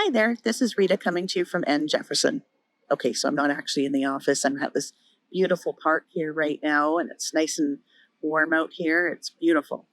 Hi there, this is Rita coming to you from N. Jefferson. Okay, so I'm not actually in the office. I'm at this beautiful park here right now, and it's nice and warm out here. It's beautiful.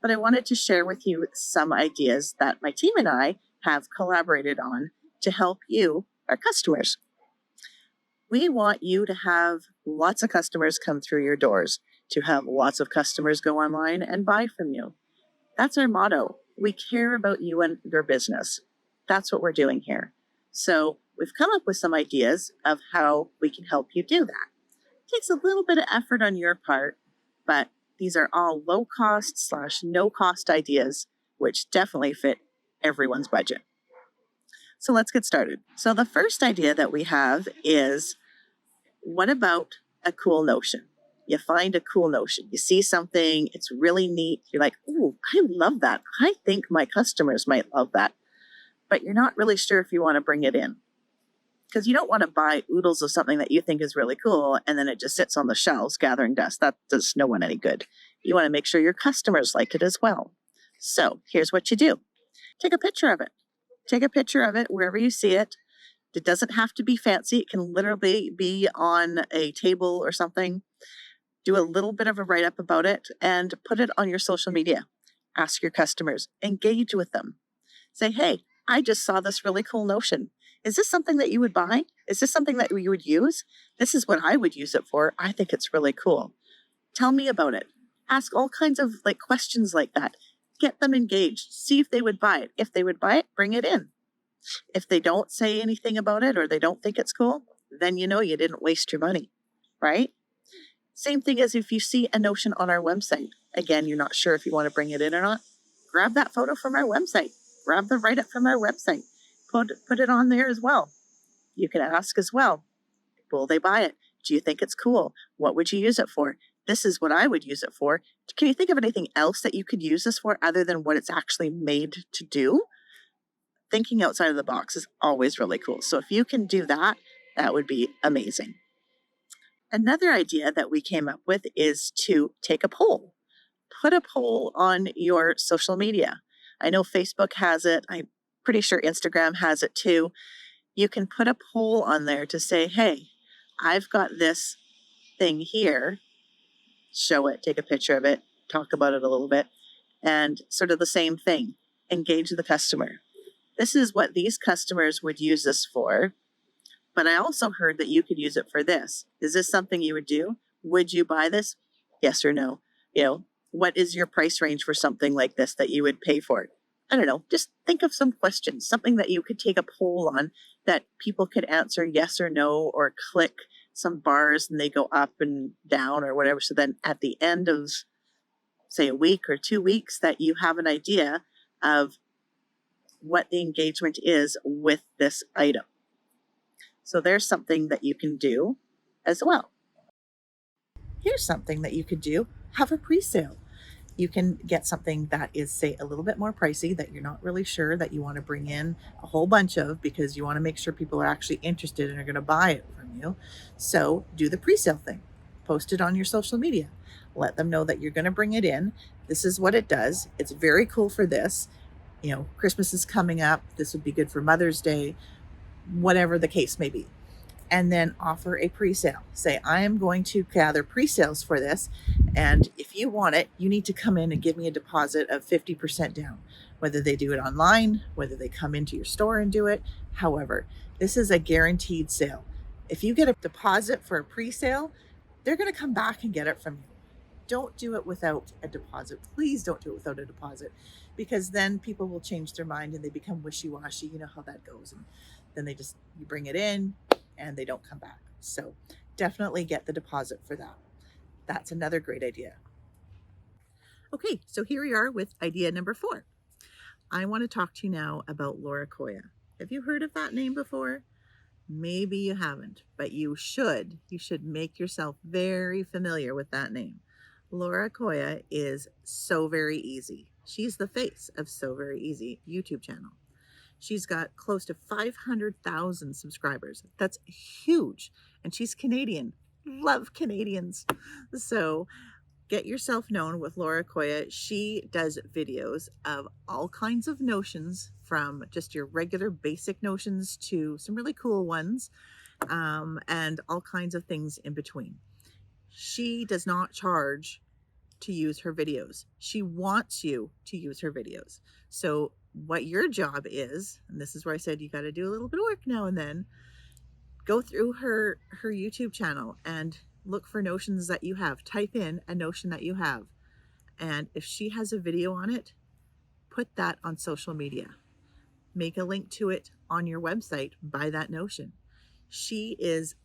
But I wanted to share with you some ideas that my team and I have collaborated on to help you, our customers. We want you to have lots of customers come through your doors, to have lots of customers go online and buy from you. That's our motto. We care about you and your business. That's what we're doing here. So we've come up with some ideas of how we can help you do that. It takes a little bit of effort on your part, but these are all low cost / no cost ideas, which definitely fit everyone's budget. So let's get started. So the first idea that we have is, what about a cool notion? You find a cool notion. You see something, it's really neat. You're like, ooh, I love that. I think my customers might love that. But you're not really sure if you want to bring it in. Because you don't want to buy oodles of something that you think is really cool and then it just sits on the shelves gathering dust. That does no one any good. You want to make sure your customers like it as well. So here's what you do. Take a picture of it. Take a picture of it wherever you see it. It doesn't have to be fancy. It can literally be on a table or something. Do a little bit of a write-up about it and put it on your social media. Ask your customers. Engage with them. Say, hey, I just saw this really cool notion. Is this something that you would buy? Is this something that you would use? This is what I would use it for. I think it's really cool. Tell me about it. Ask all kinds of questions like that. Get them engaged. See if they would buy it. If they would buy it, bring it in. If they don't say anything about it or they don't think it's cool, then you know you didn't waste your money, right? Same thing as if you see a notion on our website. Again, you're not sure if you want to bring it in or not. Grab that photo from our website. Grab the write-up from our website. Put it on there as well. You can ask as well, will they buy it? Do you think it's cool? What would you use it for? This is what I would use it for. Can you think of anything else that you could use this for other than what it's actually made to do? Thinking outside of the box is always really cool. So if you can do that, that would be amazing. Another idea that we came up with is to take a poll. Put a poll on your social media. I know Facebook has it. I'm pretty sure Instagram has it too. You can put a poll on there to say, hey, I've got this thing here. Show it, take a picture of it, talk about it a little bit, and sort of the same thing. Engage the customer. This is what these customers would use this for. But I also heard that you could use it for this. Is this something you would do? Would you buy this? Yes or no? What is your price range for something like this that you would pay for it? I don't know. Just think of some questions, something that you could take a poll on that people could answer yes or no, or click some bars and they go up and down or whatever. So then at the end of, say, a week or 2 weeks, that you have an idea of what the engagement is with this item. So there's something that you can do as well. Here's something that you could do. Have a pre-sale. You can get something that is, say, a little bit more pricey that you're not really sure that you want to bring in a whole bunch of because you want to make sure people are actually interested and are going to buy it from you. So do the pre-sale thing. Post it on your social media. Let them know that you're going to bring it in. This is what it does. It's very cool for this. Christmas is coming up. This would be good for Mother's Day, whatever the case may be. And then offer a pre-sale. Say, I am going to gather pre-sales for this. And if you want it, you need to come in and give me a deposit of 50% down, whether they do it online, whether they come into your store and do it. However, this is a guaranteed sale. If you get a deposit for a pre-sale, they're going to come back and get it from you. Don't do it without a deposit. Please don't do it without a deposit, because then people will change their mind and they become wishy-washy. You know how that goes. And then you bring it in and they don't come back. So definitely get the deposit for that. That's another great idea. Okay, so here we are with idea number 4. I want to talk to you now about Laura Koya. Have you heard of that name before? Maybe you haven't, but you should. You should make yourself very familiar with that name. Laura Koya is So Very Easy. She's the face of So Very Easy YouTube channel. She's got close to 500,000 subscribers. That's huge. And she's Canadian. Love Canadians. So get yourself known with Laura Koya. She does videos of all kinds of notions, from just your regular basic notions to some really cool ones, and all kinds of things in between. She does not charge to use her videos. She wants you to use her videos. So what your job is, and this is where I said you got to do a little bit of work now and then, go through her YouTube channel and look for notions that you have. Type in a notion that you have. And if she has a video on it, put that on social media. Make a link to it on your website by that notion. She is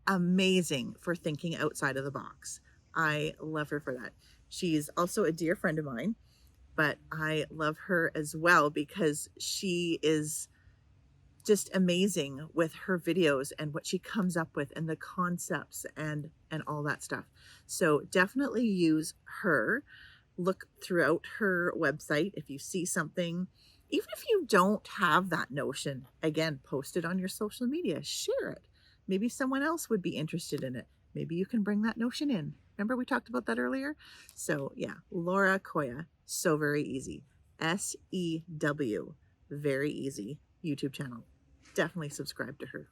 amazing for thinking outside of the box. I love her for that. She's also a dear friend of mine, but I love her as well because she is just amazing with her videos and what she comes up with and the concepts and all that stuff. So definitely use her. Look throughout her website. If you see something, even if you don't have that notion, again, post it on your social media, share it. Maybe someone else would be interested in it. Maybe you can bring that notion in. Remember we talked about that earlier? So yeah, Laura Koya, so very easy. SEW, very easy YouTube channel. Definitely subscribe to her.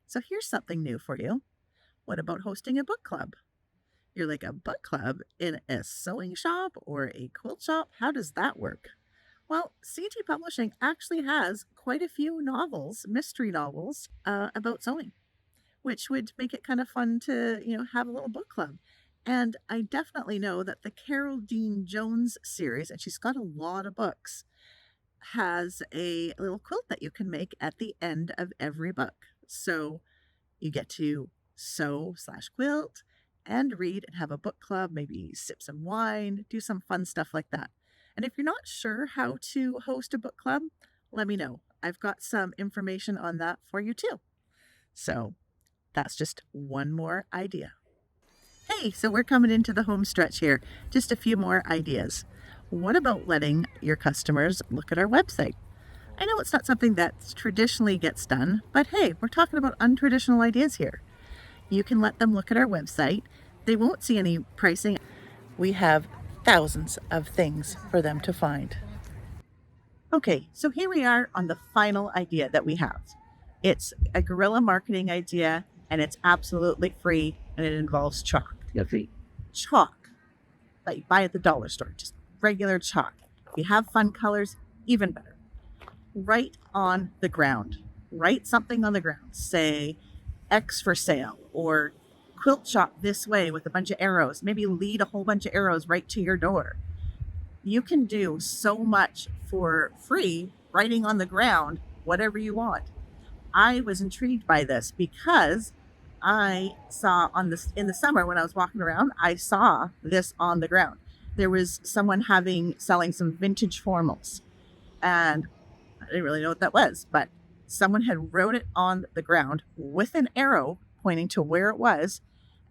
So here's something new for you. What about hosting a book club? You're like, a book club in a sewing shop or a quilt shop? How does that work? Well, CT Publishing actually has quite a few novels, mystery novels, about sewing, which would make it kind of fun to, have a little book club. And I definitely know that the Carol Dean Jones series, and she's got a lot of books, has a little quilt that you can make at the end of every book. So you get to sew/quilt and read and have a book club, maybe sip some wine, do some fun stuff like that. And if you're not sure how to host a book club, let me know. I've got some information on that for you too. So that's just one more idea. Hey, so we're coming into the home stretch here. Just a few more ideas. What about letting your customers look at our website? I know it's not something that traditionally gets done, but hey, we're talking about untraditional ideas here. You can let them look at our website. They won't see any pricing. We have thousands of things for them to find. Okay, so here we are on the final idea that we have. It's a guerrilla marketing idea, and it's absolutely free, and it involves chalk. Chalk that you buy at the dollar store, just regular chalk. If you have fun colors, even better. Write on the ground. Write something on the ground. Say X for sale, or quilt shop this way with a bunch of arrows. Maybe lead a whole bunch of arrows right to your door. You can do so much for free, writing on the ground, whatever you want. I was intrigued by this because I saw in the summer when I was walking around, I saw this on the ground. There was someone selling some vintage formals, and I didn't really know what that was, but someone had wrote it on the ground with an arrow pointing to where it was.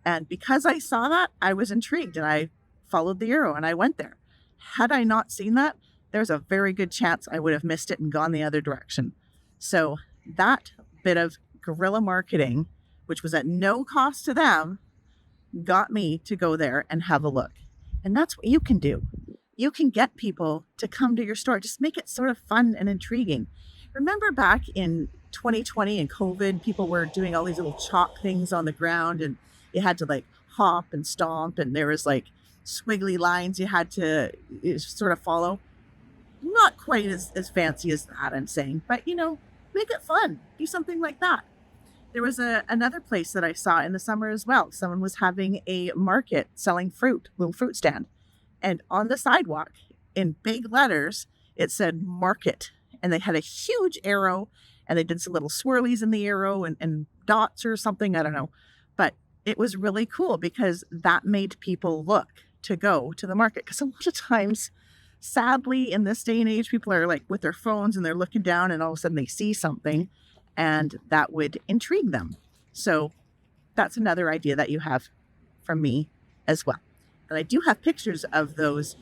And because I saw that, I was intrigued and I followed the arrow and I went there. Had I not seen that, there's a very good chance I would have missed it and gone the other direction. So that bit of guerrilla marketing, which was at no cost to them, got me to go there and have a look. And that's what you can do. You can get people to come to your store. Just make it sort of fun and intriguing. Remember back in 2020 and COVID, people were doing all these little chalk things on the ground, and you had to like hop and stomp, and there was like squiggly lines you had to sort of follow. Not quite as fancy as that, I'm saying, but make it fun. Do something like that. There was another place that I saw in the summer as well. Someone was having a market selling fruit, little fruit stand. And on the sidewalk, in big letters, it said market. And they had a huge arrow, and they did some little swirlies in the arrow and dots or something. I don't know. But it was really cool because that made people look to go to the market. Because a lot of times, sadly, in this day and age, people are like with their phones and they're looking down and all of a sudden they see something, and that would intrigue them. So that's another idea that you have from me as well. And I do have pictures of those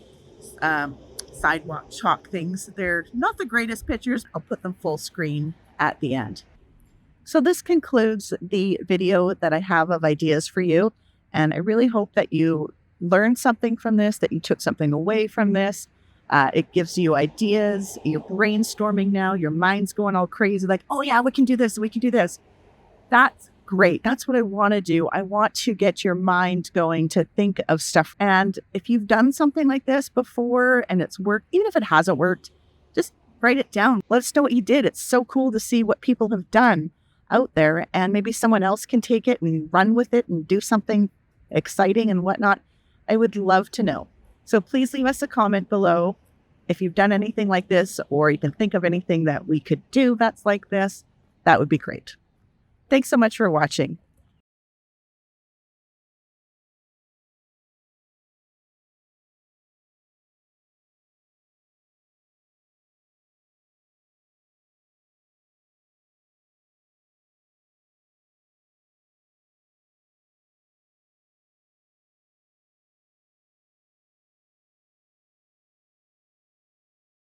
sidewalk chalk things. They're not the greatest pictures. I'll put them full screen at the end. So this concludes the video that I have of ideas for you. And I really hope that you learned something from this, that you took something away from this. It gives you ideas. You're brainstorming now. Your mind's going all crazy, like, oh yeah, we can do this. We can do this. That's great. That's what I want to do. I want to get your mind going to think of stuff. And if you've done something like this before and it's worked, even if it hasn't worked, just write it down. Let us know what you did. It's so cool to see what people have done out there, and maybe someone else can take it and run with it and do something exciting and whatnot. I would love to know. So please leave us a comment below if you've done anything like this, or you can think of anything that we could do that's like this. That would be great. Thanks so much for watching.